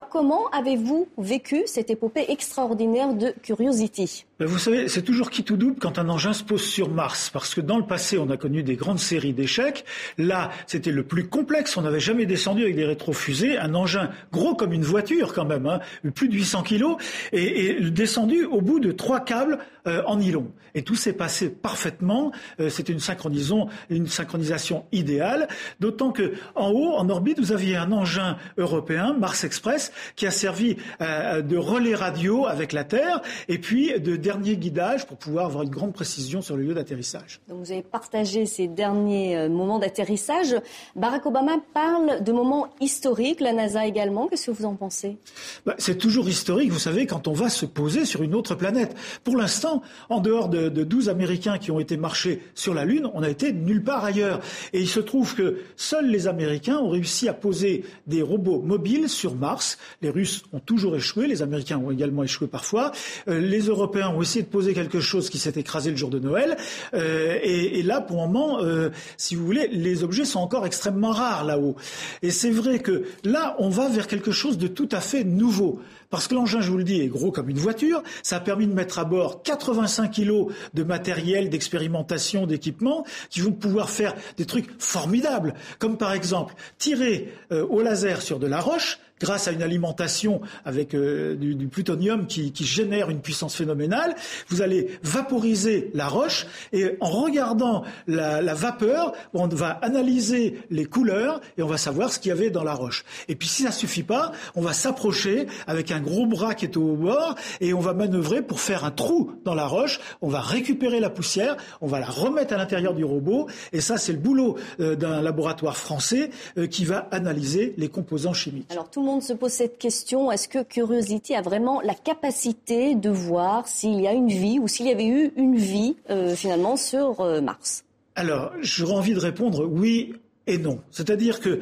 Comment avez-vous vécu cette épopée extraordinaire de Curiosity ? Vous savez, c'est toujours quitte ou double quand un engin se pose sur Mars, parce que dans le passé, on a connu des grandes séries d'échecs. Là, c'était le plus complexe. On n'avait jamais descendu avec des rétrofusées, un engin gros comme une voiture quand même, plus de 800 kilos, et descendu au bout de 3 câbles en nylon. Et tout s'est passé parfaitement. C'était une synchronisation idéale, d'autant que en haut, en orbite, vous aviez un engin européen, Mars Express, qui a servi de relais radio avec la Terre, et puis de dernier guidage pour pouvoir avoir une grande précision sur le lieu d'atterrissage. Donc vous avez partagé ces derniers moments d'atterrissage. Barack Obama parle de moments historiques, la NASA également. Qu'est-ce que vous en pensez ? C'est toujours historique, vous savez, quand on va se poser sur une autre planète. Pour l'instant, en dehors de 12 Américains qui ont été marcher sur la Lune, on a été nulle part ailleurs. Et il se trouve que seuls les Américains ont réussi à poser des robots mobiles sur Mars. Les Russes ont toujours échoué, les Américains ont également échoué parfois. Les Européens ont essayé de poser quelque chose qui s'est écrasé le jour de Noël. Et là, pour le moment, si vous voulez, les objets sont encore extrêmement rares là-haut. Et c'est vrai que là, on va vers quelque chose de tout à fait nouveau. Parce que l'engin, je vous le dis, est gros comme une voiture. Ça a permis de mettre à bord 85 kilos de matériel, d'expérimentation, d'équipement qui vont pouvoir faire des trucs formidables. Comme par exemple, tirer au laser sur de la roche grâce à une alimentation avec du plutonium qui génère une puissance phénoménale. Vous allez vaporiser la roche et en regardant la vapeur, on va analyser les couleurs et on va savoir ce qu'il y avait dans la roche. Et puis si ça suffit pas, on va s'approcher avec un gros bras qui est au bord et on va manœuvrer pour faire un trou dans la roche. On va récupérer la poussière, on va la remettre à l'intérieur du robot et ça c'est le boulot d'un laboratoire français qui va analyser les composants chimiques. Alors tout le monde se pose cette question, est-ce que Curiosity a vraiment la capacité de voir s'il y a une vie ou s'il y avait eu une vie finalement sur Mars ? Alors, j'aurais envie de répondre oui et non. C'est-à-dire que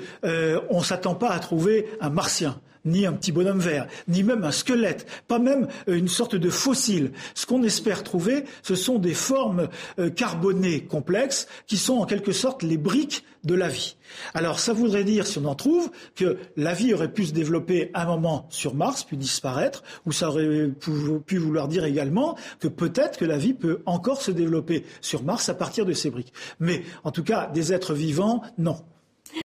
on s'attend pas à trouver un martien, ni un petit bonhomme vert, ni même un squelette, pas même une sorte de fossile. Ce qu'on espère trouver, ce sont des formes carbonées complexes qui sont en quelque sorte les briques de la vie. Alors ça voudrait dire, si on en trouve, que la vie aurait pu se développer à un moment sur Mars, puis disparaître, ou ça aurait pu vouloir dire également que peut-être que la vie peut encore se développer sur Mars à partir de ces briques. Mais en tout cas, des êtres vivants, non.